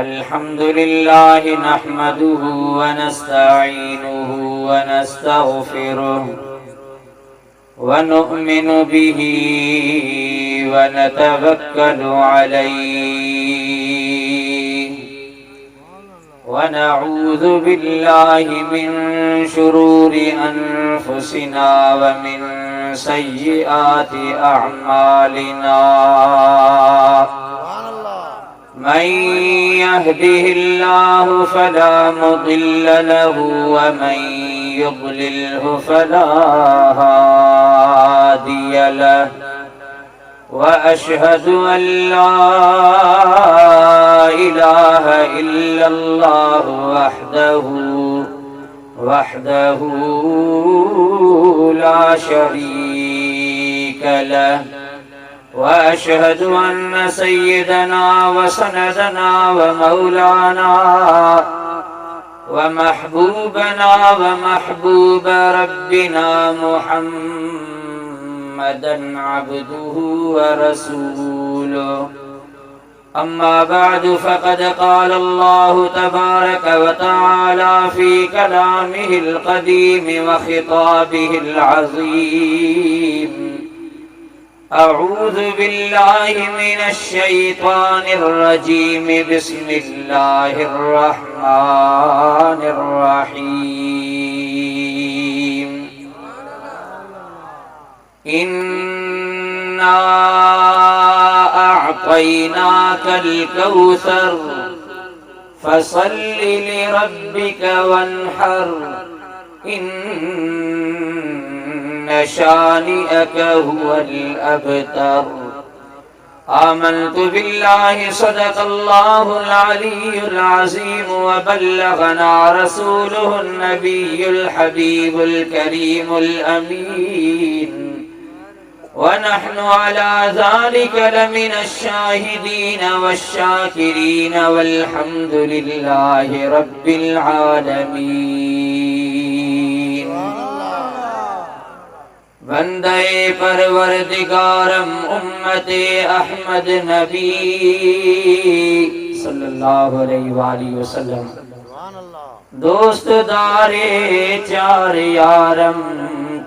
अल्हम्दुलिल्लाह नहमदुहु व नस्तईनुहु व नस्तगफिरुहु व नु'मिनु बिही व नतवक्कलु अलैहि व नऊज़ु बिल्लाहि मिन शुरूरि अनफुसिना व मिन सय्यिआति अअमालिना मन यहदिहिल्लाहु फला मुदिल्ल लहु व मन युद्लिल्हु फला हादिय लहु व अशहदु अल्ला इलाहा इल्लल्लाहु वहदहु ला शरीक लहु व अशहदु अन्न सय्यदना व सनदना व मौलाना व महबूबना व महबूब रब्बिना मुहम्मदन अब्दुहु व रसूलुहु अम्मा बअदु फ़क़द क़ाल अल्लाहु तबारक व तआला फ़ी कलामिहिल क़दीम व ख़िताबिहिल अज़ीम अऊज़ु बिल्लाहि मिनश शैतानिर रजीम बिस्मिल्लाहिर रहमानिर रहीम इन्ना अअतैनाकल कौसर फसल्लि लिरब्बिक वन्हर इन्न शानिअक हुवल अबतर आमन्तु बिल्लाहि सदक़ल्लाहुल अलियुल अज़ीम व बल्लगना रसूलुहुन नबियुल हबीबुल करीमुल अमीन व नहनु अला ज़ालिका लमिनश शाहिदीन वश्शाकिरीन वल्हम्दुलिल्लाहि रब्बिल आलमीन। बंदे परवरदिगारम उम्मते अहमद नबी सल्लल्लाहु अलैहि वसल्लम दोस्त दारे चार यारम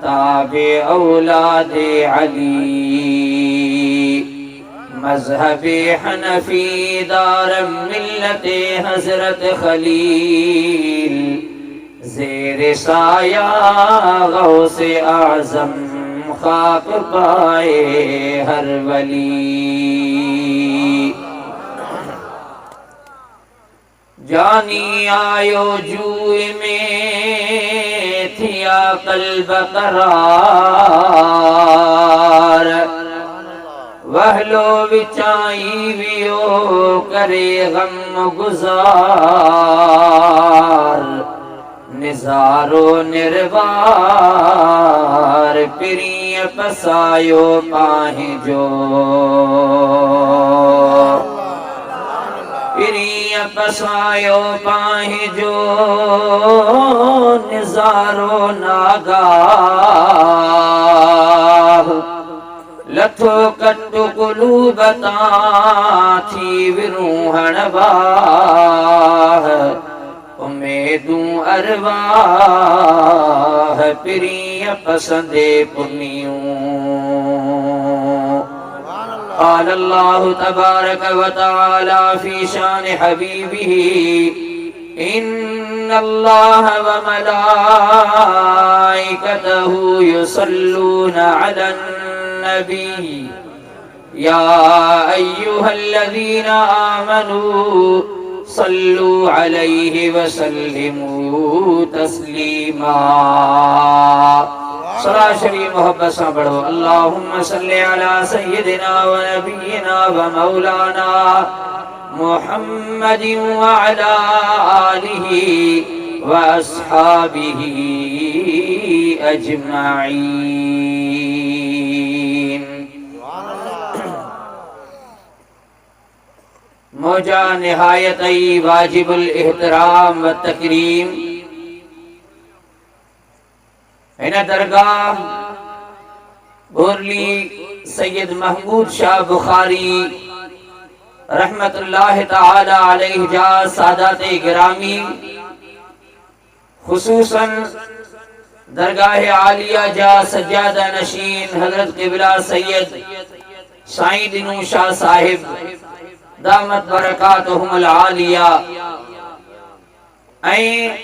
ताबे औलादे अली मज़हबे हनफी दारम मिल्लते हज़रत खलील ज़ेरे साया गौसे आज़म खाक पाए हर वली जानी आयो जुए में थिया कल्ब करार वहलो विचाई वियो करे गम गुजार निजारो निर्वार प्रिय पसायो पाहि जो प्रिय पसायो पाहि जो निजारो नागाह लथो कट्टु कुलूबता थी विरूहण बाह उम्मीदूं अरवाह प्रिय पसंदे पुनियूं क़ाल अल्लाहु तबारक व तआला फ़ी शान हबीबिही इन्नल्लाह व मलाइकतहु युसल्लूना अलन नबी या अय्युहल्लज़ीना आमनू सल्लु अलैहि व सल्लिमू तस्लीमा। सला शरीफ मोहब्बत से पढ़ो अल्लाहुम्मा सल्लि अला सय्यिदिना व नबियिना व मौलाना मुहम्मदिन व अला आलिहि व अस्हाबिहि अजमाइन। मौजा निहायत वाजिबुल एहतराम व तकरीम इन दरगाह बोरली सैयद महमूद शाह बुखारी रहमतुल्लाह ताला अलैहि जा सादाते गिरामी, खुसूसन दरगाह आलिया जा सज्जादा नशीन हजरत क़िबला सैयद साईं दिनू शाह साहिब दामत बरकातुहुमुल आलिया ऐं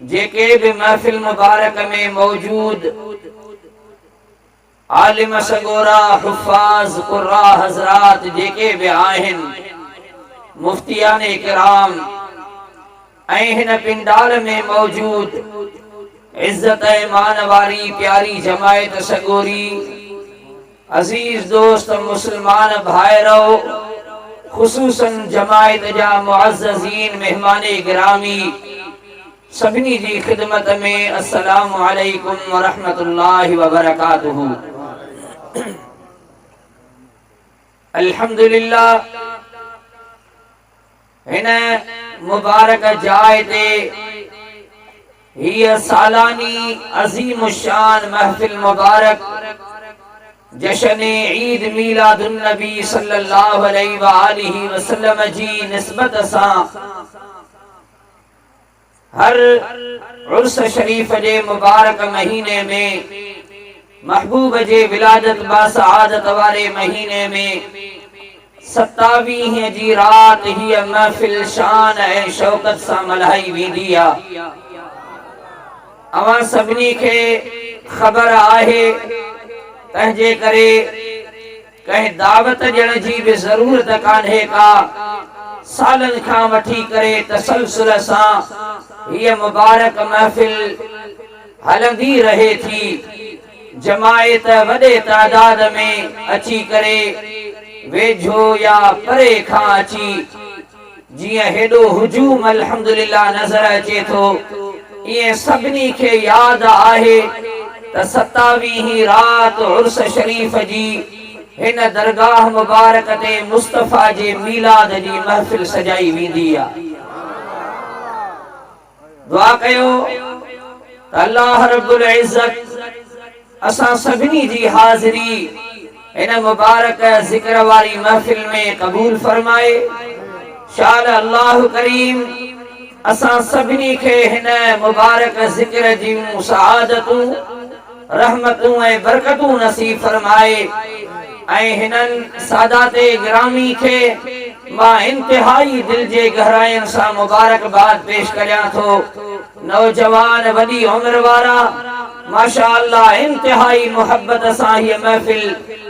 जेके भी महफिल मुबारक में मौजूद आलिम सगोरा हुफ़ाज़ क़ुर्रा हज़रात जेके भी आहिन, मुफ्तियान किराम ऐं हिन पिंडाल में मौजूद इज्जत मान वारी प्यारी जमायत सगोरी, अजीज दोस्त मुसलमान भाइरो, खुसूसन जमायत जा मुअज़्ज़ज़ीन मेहमाने गिरामी, सभिनी जी खिदमत में अस्सलामु अलैकुम व रहमतुल्लाहि व बरकातुहू। अल्हम्दुलिल्लाह हिन मुबारक जाए ते हिय सालानी अजीम शान महफिल मुबारक जश्न ईद मीलादुन नबी सल्लल्लाहु अलैहि व आलिहि वसल्लम जी निस्बत सां हर उर्स शरीफ जे मुबारक महीने में, महबूब जे विलादत बासआदत वाले महीने में 27 जी रात ही महफिल शान ऐं शौकत सां मल्हाई वेंदी आहे। अवां सभिनी खे ख़बर आहे, तंहिंजे करे कंहिं दावत ॾियण जी भी ज़रूरत कान्हे का। सालन खां वठी करे तसलसल सां हीअ मुबारक महफिल हलंदी रहे थी। जमायत वॾे तादाद में अची करे वेझो या परे खां अची जीअं हेॾो हुजूम अल्हम्दुलिल्लाह नज़र अचे थो, इएं सभिनी खे यादि आहे त 27 रात उर्स शरीफ जी हिन दरगाह मुबारक ते मुस्तफ़ा जे मीलाद जी महफिल सजाई वेंदी आहे। दुआ कयो त अल्लाह रब्बुल इज़्ज़त असां सभिनी जी हाज़िरी इन मुबारक ज़िक्र वारी महफिल में कबूल फरमाए। शाल अल्लाह करीम असां सभिनी खे हिन मुबारक ज़िक्र जूं सआदतूं, रहमतूं ऐं बरकतूं नसीब फरमाए। ऐं हिननि सादाते गिरामी खे मां इंतिहाई दिल जे गहराइनि सां मुबारकबाद पेश करियां थो। नौजवान वॾी उम्र वारा माशा अल्लाह इंतिहाई मोहब्बत सां हीअ महफिल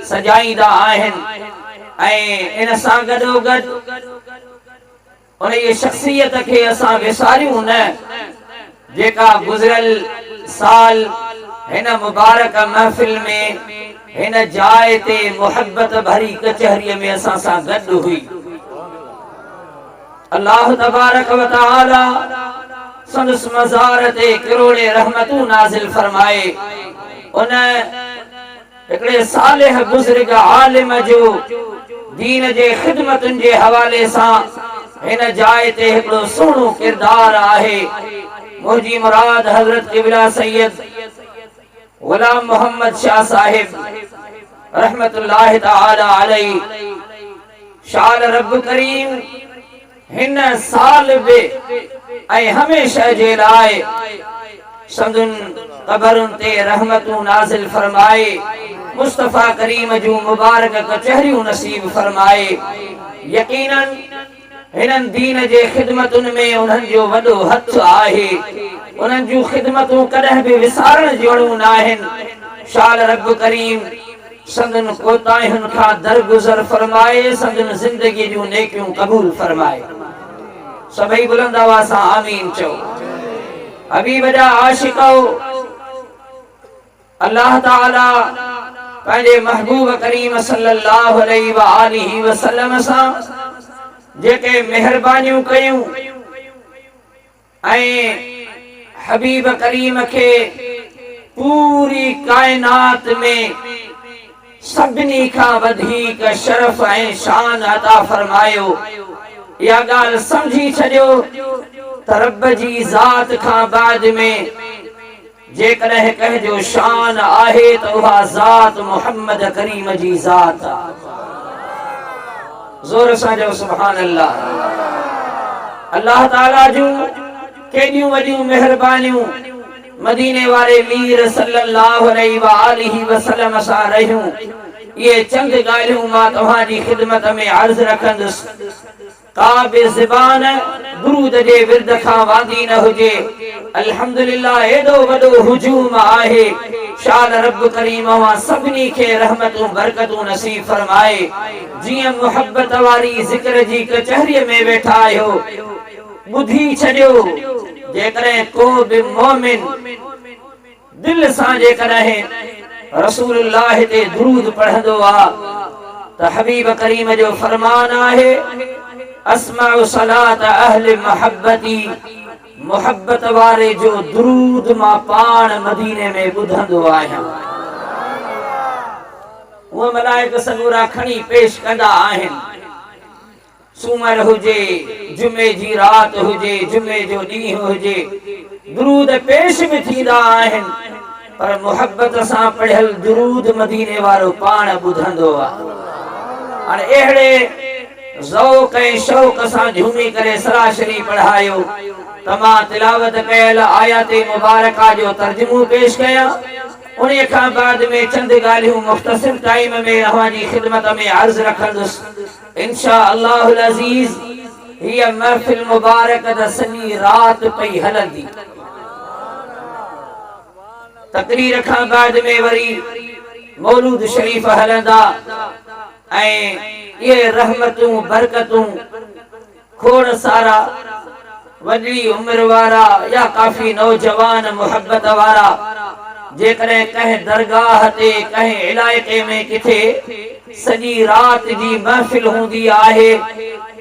सजाईंदा आहिनि ऐं इन सां गॾोगॾु उन जी शख्सियत खे असां विसारियूं न, जेका गुज़िरियल साल हिन मुबारक महफिल में हिन जाइ ते मोहब्बत भरी कचहरीअ में असां सां गॾु हुई। अल्लाह तबारक व तआला संदसि मज़ार ते किरोड़े रहमतूं नाज़िल फरमाए। उन हिकिड़े सालिह बुज़ुर्ग आलिम जो दीन जे ख़िदमतुनि जे हवाले सां हिन जाइ ते हिकिड़ो सुहिणो किरदार आहे। मुंहिंजी मुराद हज़रत क़िबला सैयद गुलाम मोहम्मद शाह साहिब रहमतुल्लाह ताला अलैहि। शाल रब करीम हिन साल बि ऐं हमेशा जे लाइ संदुन क़बरुनि ते रहमतूं नाज़िल फरमाए, मुस्तफ़ा करीम जूं मुबारक कचहरियूं नसीब फरमाए। यकीनन हिननि दीन जे ख़िदमतुनि में उन्हनि जो वॾो हथ आहे। उन्हनि जूं ख़िदमतूं कॾहिं बि विसारण जहिड़ियूं न आहिनि। शाल रब करीम संदन कोताहियुनि खां दरगुज़र फरमाए, संदन ज़िंदगी जूं नेकियूं क़बूल फरमाए। सभई बुलंद आवाज़ सां आमीन चओ। हबीब जा आशिको, अल्लाह ताला पंहिंजे महबूब करीम सल्लल्लाहु अलैहि व आलिहि वसल्लम सां जेके मेहरबानियूं कयूं ऐं हबीब करीम खे पूरी कायनात में सभिनी खां वधीक शरफ ऐं शान अता फरमायो। इहा ॻाल्हि समझी छॾियो त रब जी ज़ात खां बाद में जेकॾहिं कंहिंजो शान आहे त उहा ज़ात मुहम्मद करीम जी ज़ात आहे। जोर सां जो सुभान अल्लाह। अल्लाह ताला जूं केॾियूं वॾियूं मेहरबानियूं मदीने वारे वीर सल्लल्लाहु अलैहि वसल्लम सां रहियूं। ये चंद ॻाल्हियूं मां तव्हांजी ख़िदमत में अर्ज़ रखंदुसि। का बि ज़बान दुरूद जे विर्द खां वांदी न हुजे। अल्हम्दुलिल्लाह एॾो वॾो हुजूम आहे। शाल रब करीम सभिनी खे रहमतूं बरकतूं नसीब फरमाए। जीअं मोहब्बत वारी ज़िक्र जी कचहरीअ में वेठा आहियो, ॿुधी छॾियो, जेकॾहिं को बि मोमिन दिल सां जेकॾहिं रसूलुल्लाह ते दुरूद पढ़ंदो आ त हबीब करीम जो फरमान आहे, अस्माउ सलात अहल मोहब्बती, मोहब्बत वारे जो दुरूद मां पाण मदीने में ॿुधंदो आहियां। उहे मलाइक सगुरा खणी पेश कंदा आहिनि। सूमर हुजे, जुमे जी रात हुजे, जुमे जो ॾींहुं हुजे, दुरूद पेश भी थींदा आहिनि। पर मोहब्बत सां पढ़ियल दुरूद मदीने वारो पाण ॿुधंदो आहे। हाणे अहिड़े ज़ौक़ ऐं शौक़ सां झूमी करे सराशरी पढ़ायो त मां तिलावत कयल आयत मुबारका जो तर्जुमो पेश कयां। उन्हीं खां बाद में चंद ॻाल्हियूं मुख़्तसिर टाइम में अव्हांजी ख़िदमत में अर्ज़ रखंदुसि। इंशा अल्लाहुल अज़ीज़ हीअ महफ़िल मुबारक त सॼी रात पई हलंदी। तकरीर खां बाद में वरी मौलूद शरीफ हलंदा ऐं ये रहमतूं बरकतूं खोड़ सारा वॾी उम्र वारा या काफ़ी नौजवान मोहब्बत वारा जेकॾहिं कंहिं दरगाह ते कंहिं इलाइक़े में किथे सॼी रात जी महफ़िल हूंदी आहे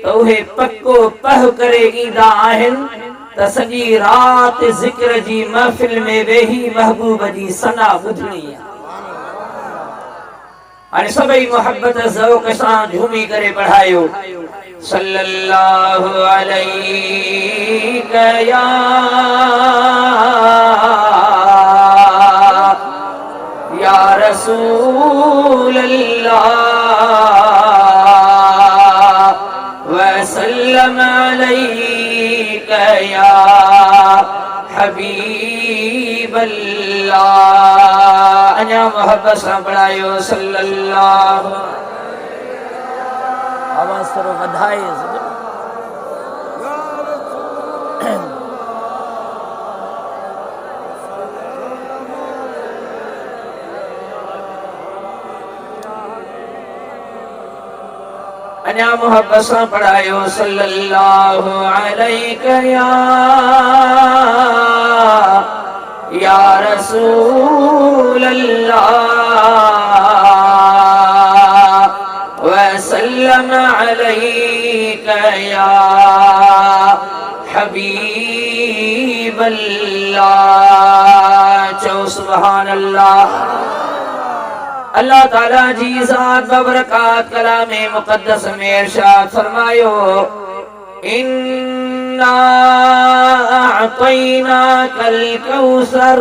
त उहे पक्को पह करे ईंदा आहिनि त सॼी रात ज़िक्र जी महफ़िल में वेही महबूब जी सना ॿुधणी आहे। हाणे सभई मोहब्बत ज़ौक़ सां झूमी करे पढ़ायो। सल्लल्लाहु अलैहि या रसूल अल्लाह वसल्लम अलैका या हबीब अल्लाह। अञा मोहब्बत सां पढ़ायो सल्लल्लाहु। आवाज़ थोरो वधाए अञा मोहब्बत सां पढ़ायो सल्लल्लाहु अलैका या रसूल अल्लाह वसल्लम अलैका या हबीब अल्लाह। चो सुभान अल्लाह। अल्लाह ताला जी ज़ात बबरकात कलामे मुक़द्दस में इरशाद फरमायो, इन्ना अअतैनाकल कौसर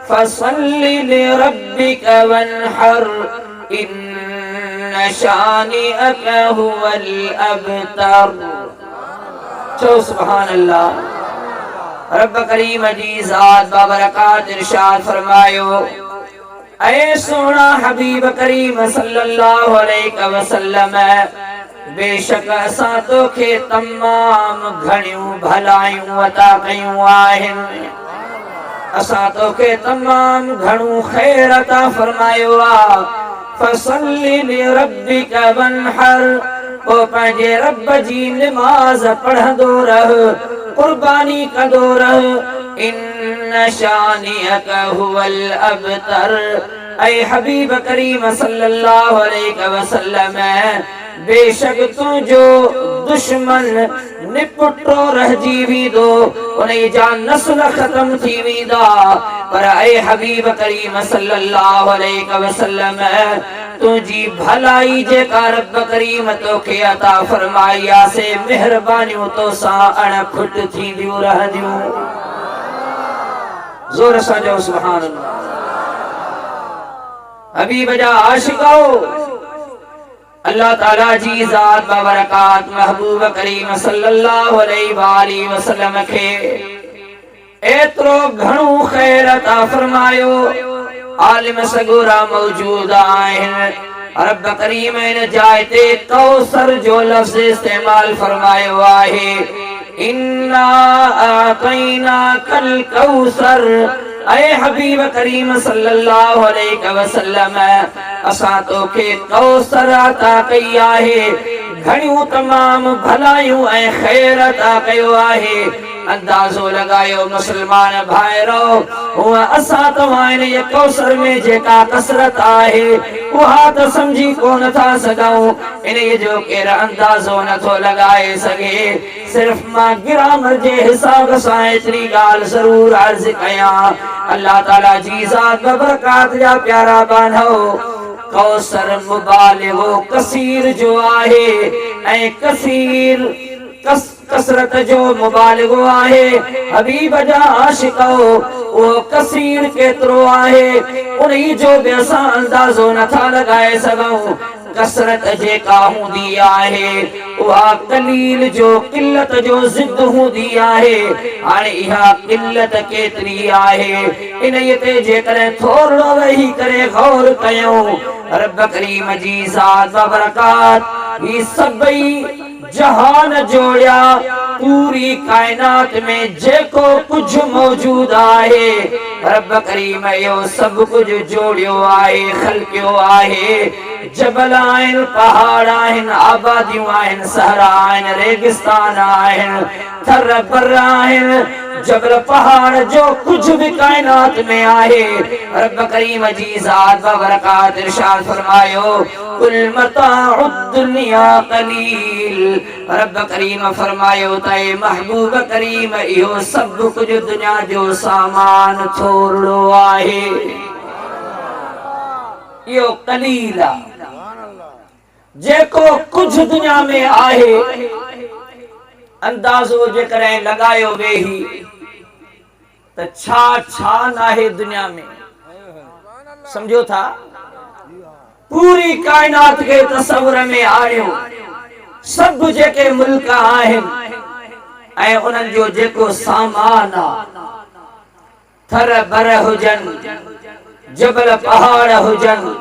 फसल्लि लिरब्बिका वन्हर इन्न शानिअका हुवल अबतर। चो सुभान अल्लाह। रब करीम जी ज़ात बबरकात इरशाद फरमायो, ऐ सोना हबीब करीम सल्लल्लाहु अलैहि वसल्लम, बेशक असां तोखे तमाम घणियूं भलायूं अता कयूं आहिनि। असां तोखे तमाम घणो ख़ैर अता फरमायो आहे। फसल्लि लिरब्बिका वन्हर, पोइ पंहिंजे रब जी निमाज़ पढ़ंदो रह, कुर्बानी कंदो रह। इन्न शानिअका हुवल अबतर, ऐ हबीब करीम सल्लल्लाहु अलैहि वसल्लम, बेशक तुंहिंजो दुश्मन निपुटो रहिजी वेंदो, उन जा नस्ल ख़त्म थी वेंदा। पर ऐ हबीब करीम सल्लल्लाहु अलैहि वसल्लम, तुंहिंजी भलाई जेका रब करीम तोखे अता फरमाई आहे से मेहरबानियूं तोसां अणखुट थींदियूं रहंदियूं। जोर सां चओ सुभान अल्लाह। हबीब जा आशिको अल्लाह ताला जी ज़ात बबरकात महबूब करीम सल्लल्लाहु अलैहि वसल्लम खे एतरो घणो खैर अता फरमायो। आलिम सगोरा मौजूद आहिनि। रब करीम इन जाय ते कौसर जो लफ्ज़ इस्तेमाल फरमायो आहे। इन्ना आतैना कल कौसर। ऐ हबीब करीम सल्लल्लाहु अलैहि वसल्लम असां तोखे कौसर अता कई आहे। घणियूं तमाम भलायूं ऐं खैर अता कयो आहे। अंदाज़ो लगायो मुसलमान भाइरो, हुआ असां तव्हां इन कौसर में जेका कसरत आहे उहा त समझी कोन था सघूं। इन जो केर अंदाज़ो नथो लगाए सघे। सिर्फ मां ग्रामर जे हिसाब सां एतरी ॻाल्हि ज़रूर अर्ज़ कयां। अल्लाह ताला जी ज़ात बबरकात जा प्यारा बानो, कौसर मुबालिगो कसीर जो आहे ऐं कसीर कसरत जो मुबालिगो आहे। हबीब जा आशिको वो कसीर केतरो आहे उन्हीं जो बि असां अंदाज़ो नथा लगाए सघूं। कसरत जेका हूंदी आहे उहा कलील जो किल्लत जो ज़िद हूंदी आहे। हाणे इहा किल्लत केतरी आहे इन ते जेकॾहिं थोरो वेही करे गौर कयूं, रब करीम जी ज़ात बबरकात ही सभई जहान जोड़िया। पूरी कायनात में जेको कुछ मौजूद आहे रब करीम यो सब कुछ जोड़ियो आहे, खलकियो आहे। जबल आहिनि, पहाड़ आहिनि, आबादियूं आहिनि, सहरा आहिनि, रेगिस्तान आहिनि, थर बर आहिनि। जबल पहाड़ जो कुछ भी कायनात में आहे रब करीम जी ज़ात बबरकात इरशाद फरमायो, कुल मताउद दुनिया कलील। रब करीम फरमायो तय महबूब करीम इहो सब कुछ दुनिया जो सामान थोड़ो आहे, इहो कलील आहे। जेको कुछ दुनिया में आहे अंदाज़ो जेकॾहिं लगायो वेही त छा छा नाहे दुनिया में, समझो था। पूरी कायनात के तस्वुर में आयो सब जेके मुल्क आहिनि ऐं उन्हनि जो जेको सामान आहे, थर बर हुजनि, जबल पहाड़ हुजनि,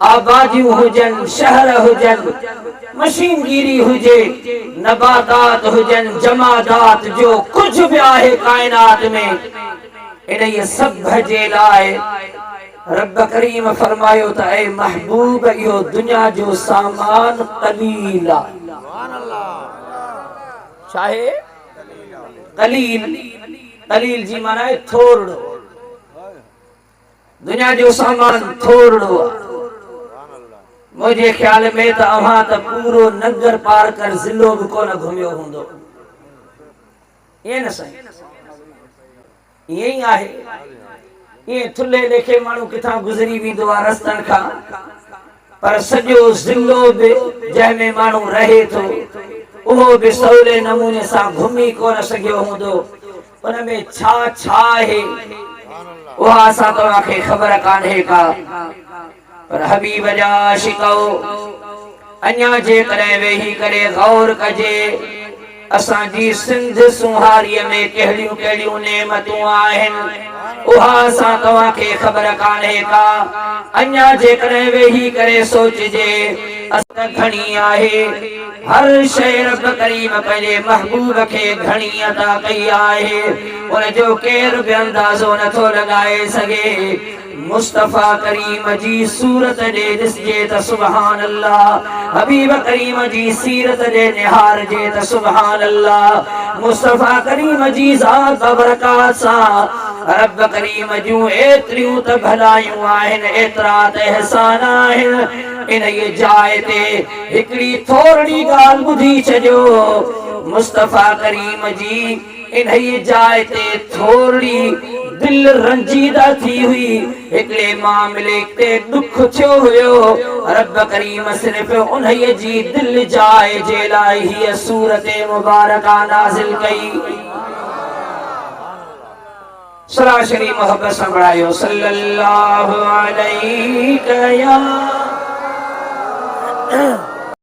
आबादियूं हुजनि, शहर हुजनि, मशीनगिरी हुजे, नबातात हुजनि, जमादात, जो कुछ भी आहे कायनात में इन ये सब जे लाइ रब करीम फरमायो त ऐ महबूब इहो दुनिया जो सामान कलील आहे। चाहे कलील, कलील जी माना है थोड़ो। दुनिया जो सामान थोड़ो आहे। मुझे ख्याल में त अव्हां त पूरो नगर पार कर ज़िलो भी कोन घुमियो हूंदो। ये न सही, यही आहे। ये थुल्हे लेखे माण्हू किथां गुज़री वेंदो आहे रस्तनि खां, पर सॼो ज़िलो बि जंहिंमें माण्हू रहे थो उहो बि सवले नमूने सां घुमी कोन सघियो हूंदो। उन में छा छा आहे उहा असां तव्हांखे ख़बर कान्हे का। पर हबीब जा आशिको अञा जेकॾहिं वेही करे गौर कजे असांजी सिंध सुहारीअ में कहिड़ियूं कहिड़ियूं नेमतूं आहिनि उहा असां तव्हांखे ख़बर कान्हे का। अञा जेकॾहिं वेही करे सोचजे असां घणी आहे। हर शइ रब करीम पंहिंजे महबूब खे घणी अता कई आहे, उन जो केर बि अंदाज़ो नथो लॻाए सघे। मुस्तफ़ा करीम जी सूरत ॾे ॾिसजे त सुभान अल्लाह। हबीब करीम जी सीरत ॾे निहारजे त सुभान अल्लाह। मुस्तफ़ा करीम जी ज़ात बबरकात सां रब करीम जूं एतिरियूं त भलायूं आहिनि, एतिरा त एहसान आहिनि। इन ये जाइ ते हिकिड़ी थोरी ॻाल्हि ॿुधी छॾियो, मुस्तफ़ा करीम जी इन ये जाइ ते थोरी दिल रंजीदा थी हुई। हिकिड़े मामले ते दुख थियो हुयो, रब करीम सिर्फ़ उन जी दिल जाइ जे लाइ हीअ सूरत मुबारका नाज़िल कई। सरासरी मोहब्बत सां पढ़ायो सल्लल्लाहु अलैहि या